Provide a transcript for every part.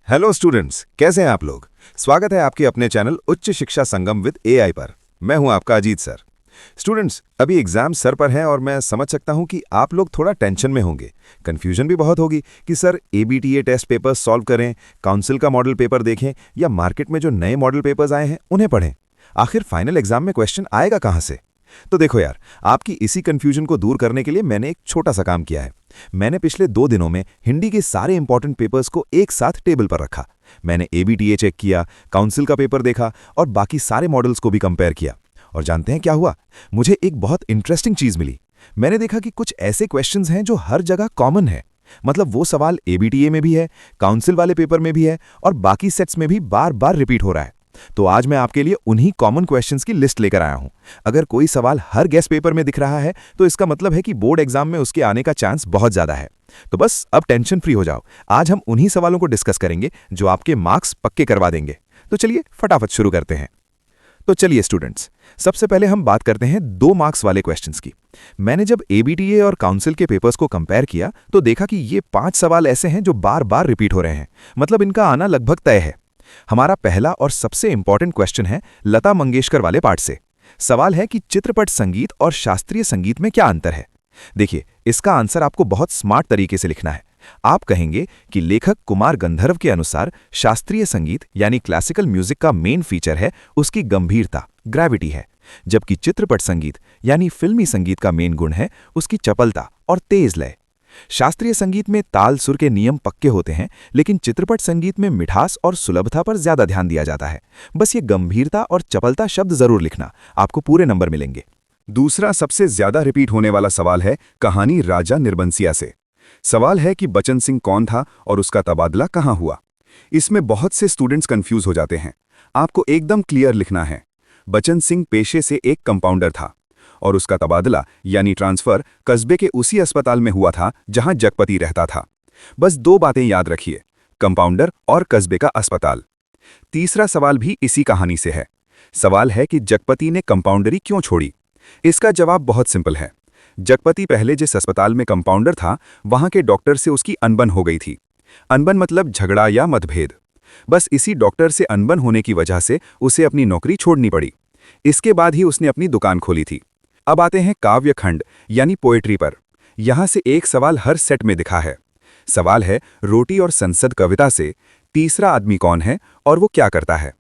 Hello students, कैसे हैं आप लोग। स्वागत है आपके अपने चैनल उच्च शिक्षा संगम विद एआई पर। मैं हूं आपका अजीत सर। स्टूडेंट्स, अभी एग्जाम सर पर हैं और मैं समझ सकता हूं कि आप लोग थोड़ा टेंशन में होंगे। कन्फ्यूजन भी बहुत होगी कि sir ABTA test paper solve करें, काउंसिल का मॉडल पेपर देखें या मार्केट में जो नए मॉडल पेपर्स आए हैं उन्हें पढ़ें। आखिर फाइनल एग्जाम में क्वेश्चन आएगा कहाँ से। तो देखो यार, आपकी इसी कन्फ्यूजन को दूर करने के लिए मैंने एक छोटा सा काम किया है। मैंने पिछले 2 दिनों में हिंदी के सारे इंपॉर्टेंट पेपर्स को एक साथ टेबल पर रखा। मैंने एबीटीए चेक किया, काउंसिल का पेपर देखा और बाकी सारे मॉडल्स को भी कंपेयर किया। और जानते हैं क्या हुआ? मुझे एक बहुत इंटरेस्टिंग चीज मिली। मैंने देखा कि कुछ ऐसे क्वेश्चंस हैं जो हर जगह कॉमन है। मतलब वो सवाल एबीटीए में भी है, काउंसिल वाले पेपर में भी है और बाकी सेट्स में भी बार बार रिपीट हो रहा है। तो आज मैं आपके लिए उन्हीं कॉमन क्वेश्चंस की लिस्ट लेकर आया हूं। अगर कोई सवाल हर गेस्ट पेपर में दिख रहा है तो इसका मतलब है कि बोर्ड एग्जाम में उसके आने का चांस बहुत ज्यादा है। तो बस अब टेंशन फ्री हो जाओ। आज हम उन्हीं सवालों को डिस्कस करेंगे जो आपके मार्क्स पक्के करवा देंगे। तो चलिए फटाफट शुरू करते हैं। तो चलिए स्टूडेंट्स, सबसे पहले हम बात करते हैं 2 मार्क्स वाले क्वेश्चंस की। मैंने जब एबीटीए और काउंसिल के पेपर्स को कंपेयर किया तो देखा कि ये 5 सवाल ऐसे हैं जो बार बार रिपीट हो रहे हैं। मतलब इनका आना लगभग तय है। हमारा पहला और सबसे इंपॉर्टेंट क्वेश्चन है लता मंगेशकर वाले पार्ट से। सवाल है कि चित्रपट संगीत और शास्त्रीय संगीत में क्या अंतर है। देखिए, इसका आंसर आपको बहुत स्मार्ट तरीके से लिखना है। आप कहेंगे कि लेखक कुमार गंधर्व के अनुसार शास्त्रीय संगीत यानी क्लासिकल म्यूजिक का मेन फीचर है उसकी गंभीरता, ग्रेविटी है, जबकि चित्रपट संगीत यानी फिल्मी संगीत का मेन गुण है उसकी चपलता और तेज लय। शास्त्रीय संगीत में ताल सुर के नियम पक्के होते हैं, लेकिन चित्रपट संगीत में मिठास और सुलभता पर ज्यादा ध्यान दिया जाता है। बस ये गंभीरता और चपलता शब्द जरूर लिखना, आपको पूरे नंबर मिलेंगे। दूसरा सबसे ज्यादा रिपीट होने वाला सवाल है कहानी राजा निर्बंसिया से। सवाल है कि बचन सिंह कौन था और उसका तबादला कहां हुआ। इसमें बहुत से स्टूडेंट्स कंफ्यूज हो जाते हैं। आपको एकदम क्लियर लिखना है। बचन सिंह पेशे से एक कंपाउंडर था और उसका तबादला यानी ट्रांसफर कस्बे के उसी अस्पताल में हुआ था जहां जगपति रहता था। बस 2 बातें याद रखिए, कंपाउंडर और कस्बे का अस्पताल। तीसरा सवाल भी इसी कहानी से है। सवाल है कि जगपति ने कंपाउंडरी क्यों छोड़ी। इसका जवाब बहुत सिंपल है। जगपति पहले जिस अस्पताल में कंपाउंडर था वहां के डॉक्टर से उसकी अनबन हो गई थी। अनबन मतलब झगड़ा या मतभेद। बस इसी डॉक्टर से अनबन होने की वजह से उसे अपनी नौकरी छोड़नी पड़ी। इसके बाद ही उसने अपनी दुकान खोली थी। अब आते हैं काव्य खंड यानी पोएट्री पर। यहां से एक सवाल हर सेट में दिखा है। सवाल है रोटी और संसद कविता से तीसरा आदमी कौन है और वो क्या करता है।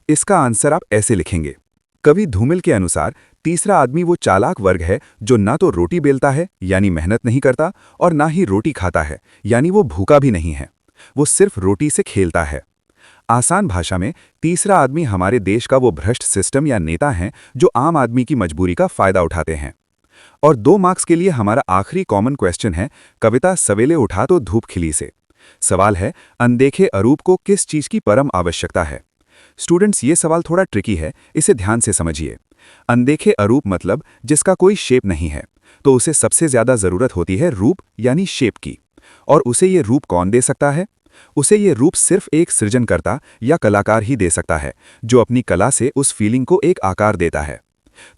इसका आंसर आप ऐसे लिखेंगे। कवि धूमिल के अनुसार तीसरा आदमी वो चालाक वर्ग है जो ना तो रोटी बेलता है यानी मेहनत नहीं करता और ना ही रोटी खाता है यानी वो भूखा भी नहीं है। वो सिर्फ रोटी से खेलता है। आसान भाषा में तीसरा आदमी हमारे देश का वो भ्रष्ट सिस्टम या नेता है जो आम आदमी की मजबूरी का फायदा उठाते हैं। और 2 मार्क्स के लिए हमारा आखिरी कॉमन क्वेश्चन है कविता सवेले उठा तो धूप खिली से। सवाल है अनदेखे अरूप को किस चीज की परम आवश्यकता है। स्टूडेंट्स, ये सवाल थोड़ा ट्रिकी है, इसे ध्यान से समझिए। अनदेखे अरूप मतलब जिसका कोई शेप नहीं है, तो उसे सबसे ज्यादा जरूरत होती है रूप यानी शेप की। और उसे ये रूप कौन दे सकता है? उसे ये रूप सिर्फ एक सृजनकर्ता या कलाकार ही दे सकता है जो अपनी कला से उस फीलिंग को एक आकार देता है।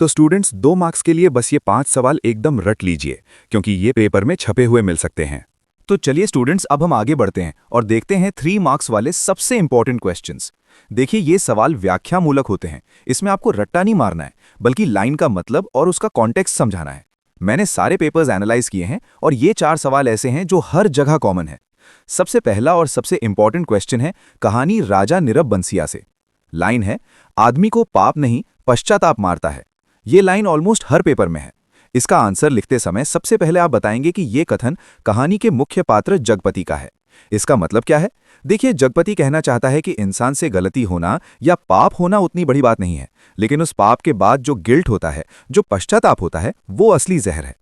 तो स्टूडेंट्स, 2 मार्क्स के लिए बस ये 5 सवाल एकदम रट लीजिए क्योंकि ये पेपर में छपे हुए मिल सकते हैं। तो चलिए स्टूडेंट्स, अब हम आगे बढ़ते हैं और देखते हैं 3 मार्क्स वाले सबसे इंपॉर्टेंट क्वेश्चंस। देखिए, ये सवाल व्याख्यामूलक होते हैं। इसमें आपको रट्टा नहीं मारना है, बल्कि लाइन का मतलब और उसका कॉन्टेक्स्ट समझाना है। मैंने सारे पेपर्स एनालाइज किए हैं और ये 4 सवाल ऐसे हैं जो हर जगह कॉमन है। सबसे पहला और सबसे इंपॉर्टेंट क्वेश्चन है कहानी राजा निरबंसिया से। लाइन है आदमी को पाप नहीं पश्चाताप मारता है। ये लाइन ऑलमोस्ट हर पेपर में है। इसका आंसर लिखते समय सबसे पहले आप बताएंगे कि ये कथन कहानी के मुख्य पात्र जगपति का है। इसका मतलब क्या है? देखिए, जगपति कहना चाहता है कि इंसान से गलती होना या पाप होना उतनी बड़ी बात नहीं है, लेकिन उस पाप के बाद जो गिल्ट होता है, जो पश्चाताप होता है, वो असली जहर है।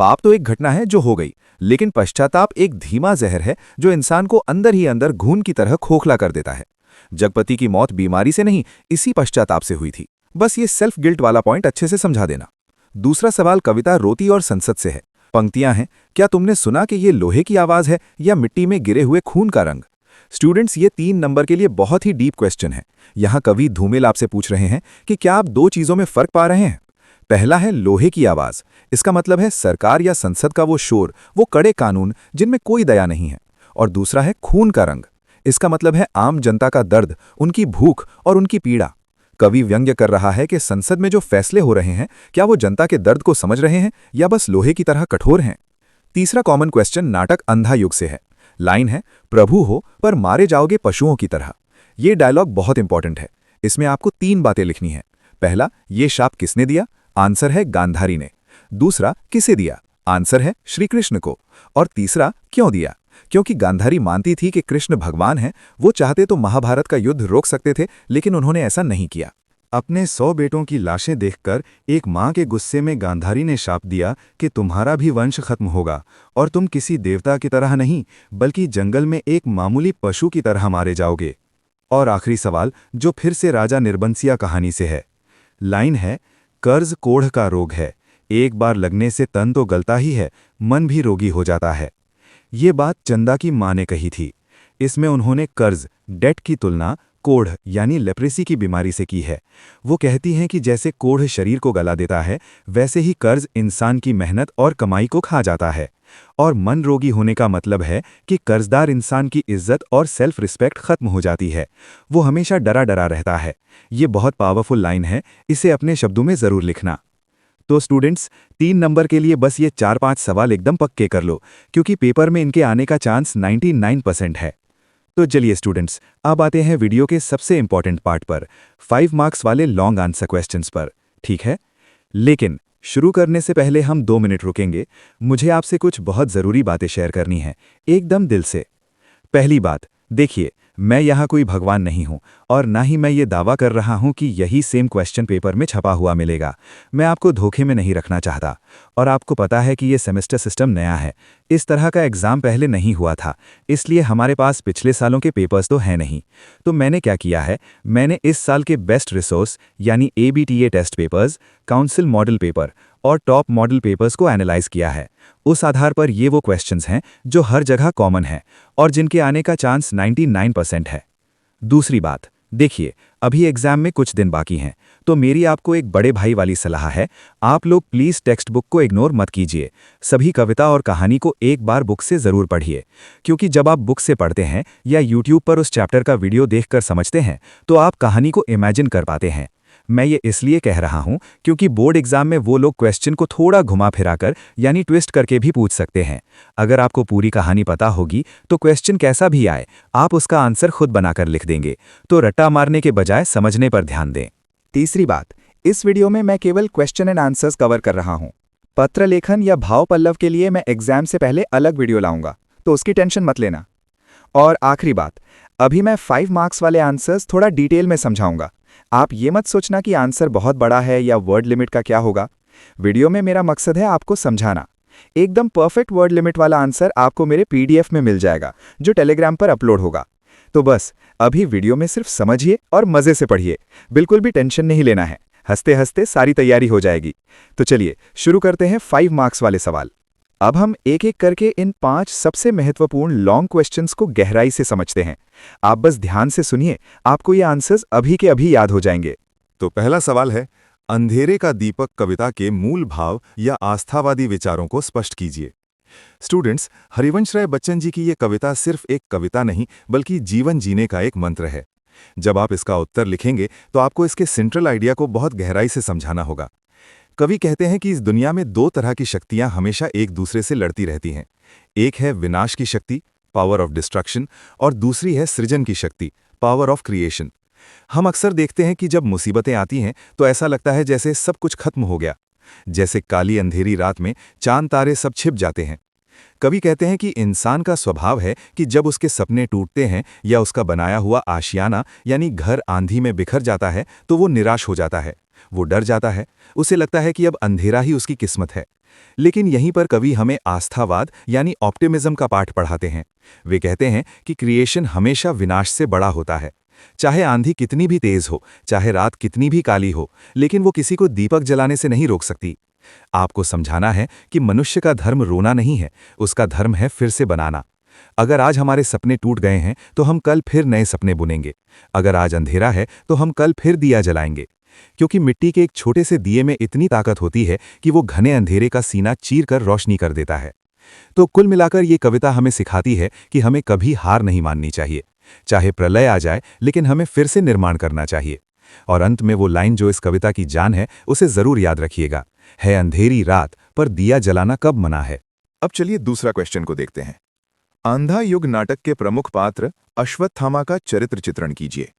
पाप तो एक घटना है जो हो गई, लेकिन पश्चाताप एक धीमा जहर है जो इंसान को अंदर ही अंदर घून की तरह खोखला कर देता है। जगपति की मौत बीमारी से नहीं, इसी पश्चाताप से हुई थी। बस ये सेल्फ गिल्ट वाला पॉइंट अच्छे से समझा देना। दूसरा सवाल कविता रोटी और संसद से है। पंक्तियां हैं, क्या तुमने सुना कि ये लोहे की आवाज है या मिट्टी में गिरे हुए खून का रंग। स्टूडेंट्स, ये 3 नंबर के लिए बहुत ही डीप क्वेश्चन है। यहां कवि धूमिल आपसे पूछ रहे हैं कि क्या आप 2 चीजों में फर्क पा रहे हैं। पहला है लोहे की आवाज। इसका मतलब है सरकार या संसद का वो शोर, वो कड़े कानून जिनमें कोई दया नहीं है। और दूसरा है खून का रंग। इसका मतलब है आम जनता का दर्द, उनकी भूख और उनकी पीड़ा। कवि व्यंग्य कर रहा है कि संसद में जो फैसले हो रहे हैं, क्या वो जनता के दर्द को समझ रहे हैं या बस लोहे की तरह कठोर हैं। तीसरा कॉमन क्वेश्चन नाटक अंधा युग से है। लाइन है, प्रभु हो पर मारे जाओगे पशुओं की तरह। ये डायलॉग बहुत इंपॉर्टेंट है। इसमें आपको 3 बातें लिखनी है। पहला, ये शाप किसने दिया? आंसर है गांधारी ने। दूसरा, किसे दिया? आंसर है श्री कृष्ण को। और तीसरा, क्यों दिया? क्योंकि गांधारी मानती थी कि कृष्ण भगवान हैं। वो चाहते तो महाभारत का युद्ध रोक सकते थे, लेकिन उन्होंने ऐसा नहीं किया। अपने 100 बेटों की लाशें देखकर एक माँ के गुस्से में गांधारी ने शाप दिया कि तुम्हारा भी वंश खत्म होगा और तुम किसी देवता की तरह नहीं बल्कि जंगल में एक मामूली पशु की तरह मारे जाओगे। और आखिरी सवाल, जो फिर से राजा निर्बंसिया कहानी से है। लाइन है, कर्ज कोढ़ का रोग है, एक बार लगने से तन तो गलता ही है, मन भी रोगी हो जाता है। ये बात चंदा की माँ ने कही थी। इसमें उन्होंने कर्ज, डेट की तुलना कोढ़ यानी लेप्रेसी की बीमारी से की है। वो कहती हैं कि जैसे कोढ़ शरीर को गला देता है, वैसे ही कर्ज इंसान की मेहनत और कमाई को खा जाता है। और मन रोगी होने का मतलब है कि कर्जदार इंसान की इज्जत और सेल्फ रिस्पेक्ट खत्म हो जाती है। वो हमेशा डरा डरा रहता है। ये बहुत पावरफुल लाइन है, इसे अपने शब्दों में ज़रूर लिखना। तो स्टूडेंट्स, 3 नंबर के लिए बस ये 4-5 सवाल एकदम पक्के कर लो, क्योंकि पेपर में इनके आने का चांस 99% है। तो चलिए स्टूडेंट्स, अब आते हैं वीडियो के सबसे इंपॉर्टेंट पार्ट पर, 5 मार्क्स वाले लॉन्ग आंसर क्वेश्चंस पर। ठीक है, लेकिन शुरू करने से पहले हम 2 मिनट रुकेंगे। मुझे आपसे कुछ बहुत ज़रूरी बातें शेयर करनी है, एकदम दिल से। पहली बात, देखिए, मैं यहाँ कोई भगवान नहीं हूँ और ना ही मैं ये दावा कर रहा हूँ कि यही सेम क्वेश्चन पेपर में छपा हुआ मिलेगा। मैं आपको धोखे में नहीं रखना चाहता। और आपको पता है कि ये सेमेस्टर सिस्टम नया है, इस तरह का एग्ज़ाम पहले नहीं हुआ था, इसलिए हमारे पास पिछले सालों के पेपर्स तो हैं नहीं। तो मैंने क्या किया है, मैंने इस साल के बेस्ट रिसोर्स यानी ABTA test papers, council model paper और टॉप मॉडल पेपर्स को एनालाइज किया है। उस आधार पर ये वो क्वेश्चंस हैं जो हर जगह कॉमन हैं और जिनके आने का चांस 99% है। दूसरी बात, देखिए, अभी एग्जाम में कुछ दिन बाकी हैं, तो मेरी आपको एक बड़े भाई वाली सलाह है, आप लोग प्लीज़ टेक्स्ट बुक को इग्नोर मत कीजिए। सभी कविता और कहानी को एक बार बुक से ज़रूर पढ़िए, क्योंकि जब आप बुक से पढ़ते हैं या यूट्यूब पर उस चैप्टर का वीडियो देखकर समझते हैं, तो आप कहानी को इमेजिन कर पाते हैं। मैं ये इसलिए कह रहा हूं क्योंकि बोर्ड एग्जाम में वो लोग क्वेश्चन को थोड़ा घुमा फिराकर यानी ट्विस्ट करके भी पूछ सकते हैं। अगर आपको पूरी कहानी पता होगी तो क्वेश्चन कैसा भी आए, आप उसका आंसर खुद बनाकर लिख देंगे। तो रट्टा मारने के बजाय समझने पर ध्यान दें। तीसरी बात, इस वीडियो में मैं केवल क्वेश्चन एंड आंसर्स कवर कर रहा हूं। पत्र लेखन या भाव पल्लव के लिए मैं एग्जाम से पहले अलग वीडियो लाऊंगा, तो उसकी टेंशन मत लेना। और आखिरी बात, अभी मैं 5 मार्क्स वाले आंसर्स थोड़ा डिटेल में समझाऊंगा। आप ये मत सोचना कि आंसर बहुत बड़ा है या वर्ड लिमिट का क्या होगा। वीडियो में मेरा मकसद है आपको समझाना। एकदम परफेक्ट वर्ड लिमिट वाला आंसर आपको मेरे PDF में मिल जाएगा, जो टेलीग्राम पर अपलोड होगा। तो बस अभी वीडियो में सिर्फ समझिए और मज़े से पढ़िए, बिल्कुल भी टेंशन नहीं लेना है। हंसते हंसते सारी तैयारी हो जाएगी। तो चलिए शुरू करते हैं 5 मार्क्स वाले सवाल। अब हम एक एक करके इन 5 सबसे महत्वपूर्ण लॉन्ग क्वेश्चंस को गहराई से समझते हैं। आप बस ध्यान से सुनिए, आपको ये आंसर्स अभी के अभी याद हो जाएंगे। तो पहला सवाल है, अंधेरे का दीपक कविता के मूल भाव या आस्थावादी विचारों को स्पष्ट कीजिए। स्टूडेंट्स, हरिवंश राय बच्चन जी की ये कविता सिर्फ एक कविता नहीं बल्कि जीवन जीने का एक मंत्र है। जब आप इसका उत्तर लिखेंगे तो आपको इसके सेंट्रल आइडिया को बहुत गहराई से समझाना होगा। कवि कहते हैं कि इस दुनिया में 2 तरह की शक्तियां हमेशा एक दूसरे से लड़ती रहती हैं। एक है विनाश की शक्ति, पावर ऑफ डिस्ट्रक्शन, और दूसरी है सृजन की शक्ति, पावर ऑफ क्रिएशन। हम अक्सर देखते हैं कि जब मुसीबतें आती हैं तो ऐसा लगता है जैसे सब कुछ खत्म हो गया, जैसे काली अंधेरी रात में चांद तारे सब छिप जाते हैं। कवि कहते हैं कि इंसान का स्वभाव है कि जब उसके सपने टूटते हैं या उसका बनाया हुआ आशियाना यानी घर आंधी में बिखर जाता है तो वो निराश हो जाता है, वो डर जाता है, उसे लगता है कि अब अंधेरा ही उसकी किस्मत है। लेकिन यहीं पर कवि हमें आस्थावाद यानी ऑप्टिमिज्म का पाठ पढ़ाते हैं। वे कहते हैं कि क्रिएशन हमेशा विनाश से बड़ा होता है। चाहे आंधी कितनी भी तेज हो, चाहे रात कितनी भी काली हो, लेकिन वो किसी को दीपक जलाने से नहीं रोक सकती। आपको समझाना है कि मनुष्य का धर्म रोना नहीं है, उसका धर्म है फिर से बनाना। अगर आज हमारे सपने टूट गए हैं तो हम कल फिर नए सपने बुनेंगे। अगर आज अंधेरा है तो हम कल फिर दिया जलाएंगे, क्योंकि मिट्टी के एक छोटे से दिए में इतनी ताकत होती है कि वो घने अंधेरे का सीना चीर कर रोशनी कर देता है। तो कुल मिलाकर ये कविता हमें सिखाती है कि हमें कभी हार नहीं माननी चाहिए। चाहे प्रलय आ जाए, लेकिन हमें फिर से निर्माण करना चाहिए। और अंत में वो लाइन जो इस कविता की जान है, उसे जरूर याद रखिएगा, है अंधेरी रात पर दिया जलाना कब मना है। अब चलिए दूसरा क्वेश्चन को देखते हैं। अंधा युग नाटक के प्रमुख पात्र अश्वत्थामा का चरित्र चित्रण कीजिए।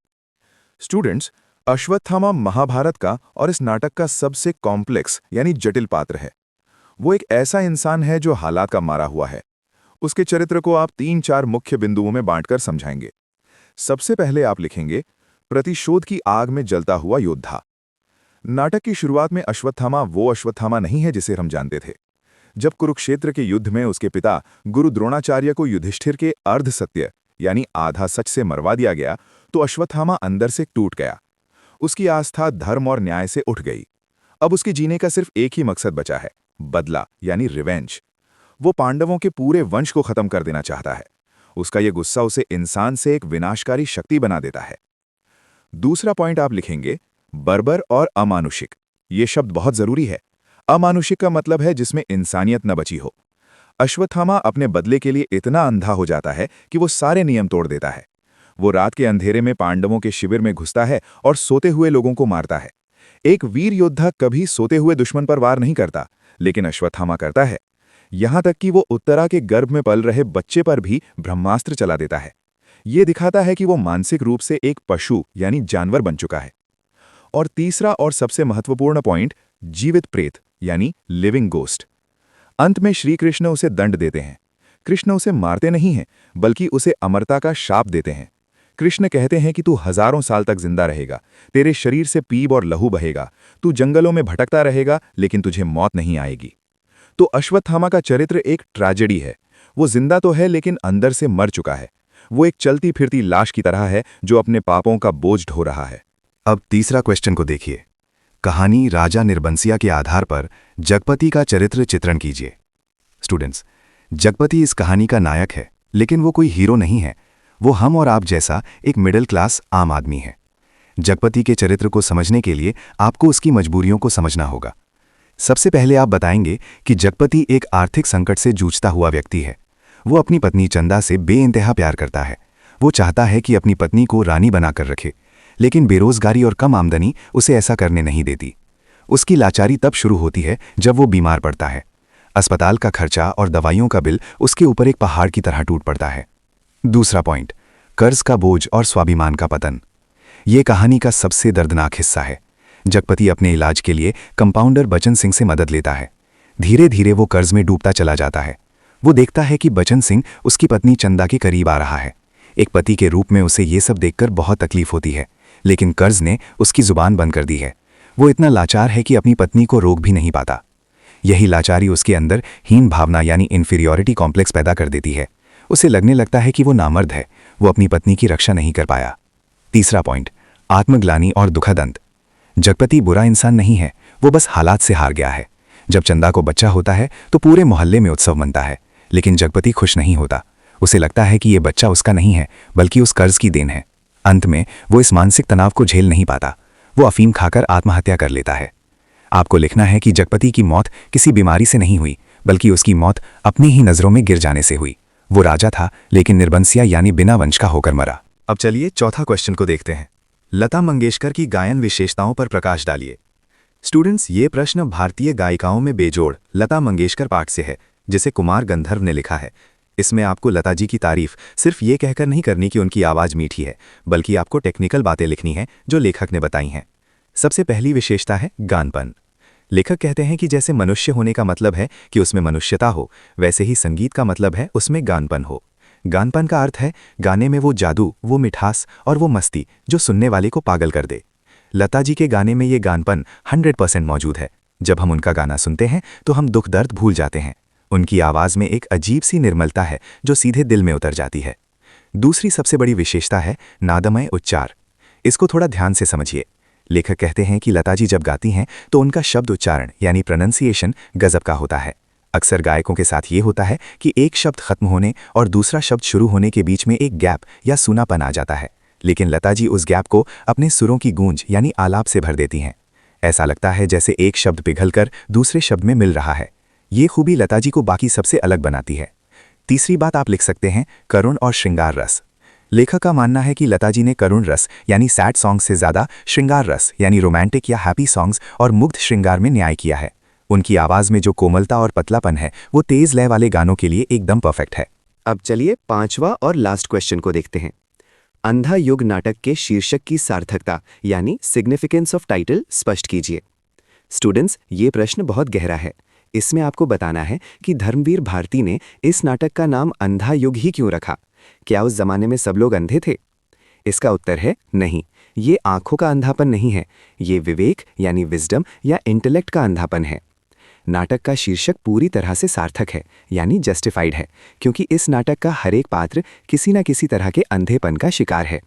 स्टूडेंट्स, अश्वत्थामा महाभारत का और इस नाटक का सबसे कॉम्प्लेक्स यानी जटिल पात्र है। वो एक ऐसा इंसान है जो हालात का मारा हुआ है। उसके चरित्र को आप 3-4 मुख्य बिंदुओं में बांटकर समझाएंगे। सबसे पहले आप लिखेंगे प्रतिशोध की आग में जलता हुआ योद्धा। नाटक की शुरुआत में अश्वत्थामा वो अश्वत्थामा नहीं है जिसे हम जानते थे। जब कुरुक्षेत्र के युद्ध में उसके पिता गुरु द्रोणाचार्य को युधिष्ठिर के अर्ध सत्य यानी आधा सच से मरवा दिया गया, तो अश्वत्थामा अंदर से टूट गया। उसकी आस्था धर्म और न्याय से उठ गई। अब उसके जीने का सिर्फ एक ही मकसद बचा है, बदला यानी रिवेंज। वो पांडवों के पूरे वंश को खत्म कर देना चाहता है। उसका ये गुस्सा उसे इंसान से एक विनाशकारी शक्ति बना देता है। दूसरा पॉइंट आप लिखेंगे बर्बर और अमानुषिक। ये शब्द बहुत जरूरी है। अमानुषिक का मतलब है जिसमें इंसानियत न बची हो। अश्वत्थामा अपने बदले के लिए इतना अंधा हो जाता है कि वो सारे नियम तोड़ देता है। वो रात के अंधेरे में पांडवों के शिविर में घुसता है और सोते हुए लोगों को मारता है। एक वीर योद्धा कभी सोते हुए दुश्मन पर वार नहीं करता, लेकिन अश्वत्थामा करता है। यहां तक कि वो उत्तरा के गर्भ में पल रहे बच्चे पर भी ब्रह्मास्त्र चला देता है। ये दिखाता है कि वो मानसिक रूप से एक पशु यानी जानवर बन चुका है। और तीसरा और सबसे महत्वपूर्ण पॉइंट, जीवित प्रेत यानी लिविंग गोस्ट। अंत में श्री कृष्ण उसे दंड देते हैं। कृष्ण उसे मारते नहीं हैं, बल्कि उसे अमरता का शाप देते हैं। कृष्ण कहते हैं कि तू हजारों साल तक जिंदा रहेगा, तेरे शरीर से पीप और लहू बहेगा, तू जंगलों में भटकता रहेगा, लेकिन तुझे मौत नहीं आएगी। तो अश्वत्थामा का चरित्र एक ट्रेजेडी है। वो जिंदा तो है, लेकिन अंदर से मर चुका है। वो एक चलती फिरती लाश की तरह है जो अपने पापों का बोझ ढो रहा है। अब तीसरा क्वेश्चन को देखिए। कहानी राजा निर्बंसिया के आधार पर जगपति का चरित्र चित्रण कीजिए। स्टूडेंट्स, जगपति इस कहानी का नायक है, लेकिन वो कोई हीरो नहीं है। वो हम और आप जैसा एक मिडिल क्लास आम आदमी है। जगपति के चरित्र को समझने के लिए आपको उसकी मजबूरियों को समझना होगा। सबसे पहले आप बताएंगे कि जगपति एक आर्थिक संकट से जूझता हुआ व्यक्ति है। वो अपनी पत्नी चंदा से बेइंतहा प्यार करता है। वो चाहता है कि अपनी पत्नी को रानी बनाकर रखे, लेकिन बेरोजगारी और कम आमदनी उसे ऐसा करने नहीं देती। उसकी लाचारी तब शुरू होती है जब वो बीमार पड़ता है। अस्पताल का खर्चा और दवाइयों का बिल उसके ऊपर एक पहाड़ की तरह टूट पड़ता है। दूसरा पॉइंट, कर्ज का बोझ और स्वाभिमान का पतन। ये कहानी का सबसे दर्दनाक हिस्सा है। जगपति अपने इलाज के लिए कंपाउंडर बचन सिंह से मदद लेता है। धीरे धीरे वो कर्ज में डूबता चला जाता है। वो देखता है कि बचन सिंह उसकी पत्नी चंदा के करीब आ रहा है। एक पति के रूप में उसे ये सब देखकर बहुत तकलीफ होती है, लेकिन कर्ज ने उसकी जुबान बंद कर दी है। वो इतना लाचार है कि अपनी पत्नी को रोक भी नहीं पाता। यही लाचारी उसके अंदर हीन भावना यानी इन्फीरियॉरिटी कॉम्प्लेक्स पैदा कर देती है। उसे लगने लगता है कि वो नामर्द है, वो अपनी पत्नी की रक्षा नहीं कर पाया। तीसरा पॉइंट, आत्मग्लानि और दुखद अंत। जगपति बुरा इंसान नहीं है, वो बस हालात से हार गया है। जब चंदा को बच्चा होता है तो पूरे मोहल्ले में उत्सव मनता है, लेकिन जगपति खुश नहीं होता। उसे लगता है कि ये बच्चा उसका नहीं है, बल्कि उस कर्ज की देन है। अंत में वो इस मानसिक तनाव को झेल नहीं पाता। वो अफीम खाकर आत्महत्या कर लेता है। आपको लिखना है कि जगपति की मौत किसी बीमारी से नहीं हुई, बल्कि उसकी मौत अपनी ही नज़रों में गिर जाने से हुई। वो राजा था, लेकिन निर्बंसिया यानी बिना वंश का होकर मरा। अब चलिए चौथा क्वेश्चन को देखते हैं। लता मंगेशकर की गायन विशेषताओं पर प्रकाश डालिए। स्टूडेंट्स, ये प्रश्न भारतीय गायिकाओं में बेजोड़ लता मंगेशकर पाठ से है, जिसे कुमार गंधर्व ने लिखा है। इसमें आपको लता जी की तारीफ सिर्फ ये कहकर नहीं करनी कि उनकी आवाज़ मीठी है, बल्कि आपको टेक्निकल बातें लिखनी हैं जो लेखक ने बताई हैं। सबसे पहली विशेषता है गानपन। लेखक कहते हैं कि जैसे मनुष्य होने का मतलब है कि उसमें मनुष्यता हो, वैसे ही संगीत का मतलब है उसमें गानपन हो। गानपन का अर्थ है गाने में वो जादू, वो मिठास और वो मस्ती जो सुनने वाले को पागल कर दे। लता जी के गाने में ये गानपन 100% मौजूद है। जब हम उनका गाना सुनते हैं तो हम दुख दर्द भूल जाते हैं। उनकी आवाज़ में एक अजीब सी निर्मलता है जो सीधे दिल में उतर जाती है। दूसरी सबसे बड़ी विशेषता है नादमय उच्चार। इसको थोड़ा ध्यान से समझिए। लेखक कहते हैं कि लता जी जब गाती हैं तो उनका शब्द उच्चारण यानी प्रोनंसिएशन गजब का होता है। अक्सर गायकों के साथ ये होता है कि एक शब्द खत्म होने और दूसरा शब्द शुरू होने के बीच में एक गैप या सूनापन आ जाता है, लेकिन लता जी उस गैप को अपने सुरों की गूंज यानी आलाप से भर देती हैं। ऐसा लगता है जैसे एक शब्द पिघलकर दूसरे शब्द में मिल रहा है। ये खूबी लता जी को बाकी सबसे अलग बनाती है। तीसरी बात आप लिख सकते हैं करुण और श्रृंगार रस। लेखक का मानना है कि लता जी ने करुण रस यानी सैड सॉन्ग से ज़्यादा श्रृंगार रस यानी रोमांटिक या हैप्पी सॉन्ग्स और मुग्ध श्रृंगार में न्याय किया है। उनकी आवाज़ में जो कोमलता और पतलापन है वो तेज़ लय वाले गानों के लिए एकदम परफेक्ट है। अब चलिए पांचवा और लास्ट क्वेश्चन को देखते हैं। अंधा युग नाटक के शीर्षक की सार्थकता यानी सिग्निफिकेंस ऑफ टाइटल स्पष्ट कीजिए। स्टूडेंट्स, ये प्रश्न बहुत गहरा है। इसमें आपको बताना है कि धर्मवीर भारती ने इस नाटक का नाम अंधा युग ही क्यों रखा। क्या उस जमाने में सब लोग अंधे थे? इसका उत्तर है नहीं। ये आंखों का अंधापन नहीं है, ये विवेक यानी विजडम या इंटेलेक्ट का अंधापन है। नाटक का शीर्षक पूरी तरह से सार्थक है यानी जस्टिफाइड है, क्योंकि इस नाटक का हर एक पात्र किसी न किसी तरह के अंधेपन का शिकार है।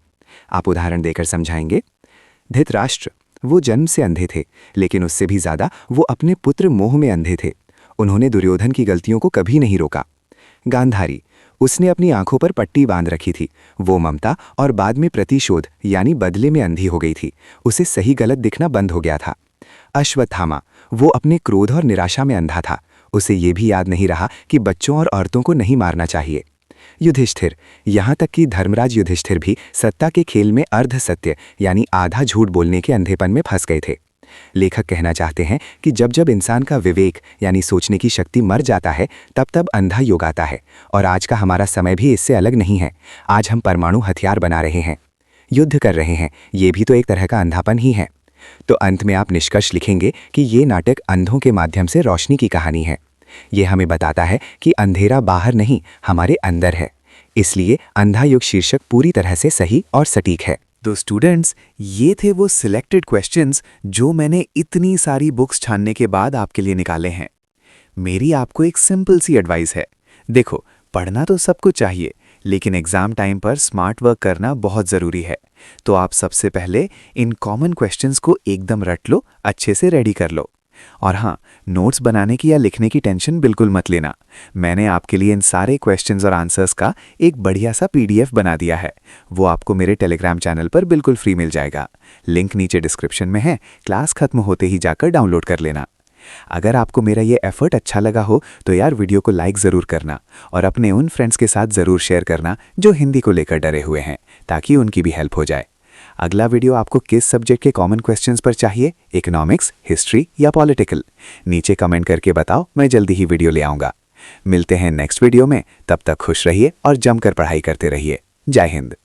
आप उदाहरण देकर समझाएंगे। धृतराष्ट्र, वो जन्म से अंधे थे, लेकिन उससे भी ज्यादा वो अपने पुत्र मोह में अंधे थे। उन्होंने दुर्योधन की गलतियों को कभी नहीं रोका। गांधारी, उसने अपनी आंखों पर पट्टी बांध रखी थी। वो ममता और बाद में प्रतिशोध यानी बदले में अंधी हो गई थी। उसे सही गलत दिखना बंद हो गया था। अश्वत्थामा, वो अपने क्रोध और निराशा में अंधा था। उसे ये भी याद नहीं रहा कि बच्चों और औरतों को नहीं मारना चाहिए। युधिष्ठिर, यहाँ तक कि धर्मराज युधिष्ठिर भी सत्ता के खेल में अर्ध सत्य यानी आधा झूठ बोलने के अंधेपन में फंस गए थे। लेखक कहना चाहते हैं कि जब जब इंसान का विवेक यानी सोचने की शक्ति मर जाता है तब तब अंधा युग आता है। और आज का हमारा समय भी इससे अलग नहीं है। आज हम परमाणु हथियार बना रहे हैं, युद्ध कर रहे हैं। ये भी तो एक तरह का अंधापन ही है। तो अंत में आप निष्कर्ष लिखेंगे कि ये नाटक अंधों के माध्यम से रोशनी की कहानी है। ये हमें बताता है कि अंधेरा बाहर नहीं, हमारे अंदर है। इसलिए अंधा युग शीर्षक पूरी तरह से सही और सटीक है। तो स्टूडेंट्स, ये थे वो सिलेक्टेड क्वेश्चंस जो मैंने इतनी सारी बुक्स छानने के बाद आपके लिए निकाले हैं। मेरी आपको एक सिंपल सी एडवाइस है। देखो, पढ़ना तो सबको चाहिए, लेकिन एग्जाम टाइम पर स्मार्ट वर्क करना बहुत ज़रूरी है। तो आप सबसे पहले इन कॉमन क्वेश्चंस को एकदम रट लो, अच्छे से रेडी कर लो। और हाँ, नोट्स बनाने की या लिखने की टेंशन बिल्कुल मत लेना। मैंने आपके लिए इन सारे क्वेश्चंस और आंसर्स का एक बढ़िया सा PDF बना दिया है। वो आपको मेरे टेलीग्राम चैनल पर बिल्कुल फ्री मिल जाएगा। लिंक नीचे डिस्क्रिप्शन में है, क्लास खत्म होते ही जाकर डाउनलोड कर लेना। अगर आपको मेरा ये एफर्ट अच्छा लगा हो तो यार वीडियो को लाइक ज़रूर करना और अपने उन फ्रेंड्स के साथ ज़रूर शेयर करना जो हिंदी को लेकर डरे हुए हैं, ताकि उनकी भी हेल्प हो जाए। अगला वीडियो आपको किस सब्जेक्ट के कॉमन क्वेश्चंस पर चाहिए, इकोनॉमिक्स, हिस्ट्री या पॉलिटिकल? नीचे कमेंट करके बताओ, मैं जल्दी ही वीडियो ले आऊँगा। मिलते हैं नेक्स्ट वीडियो में, तब तक खुश रहिए और जमकर पढ़ाई करते रहिए। जय हिंद।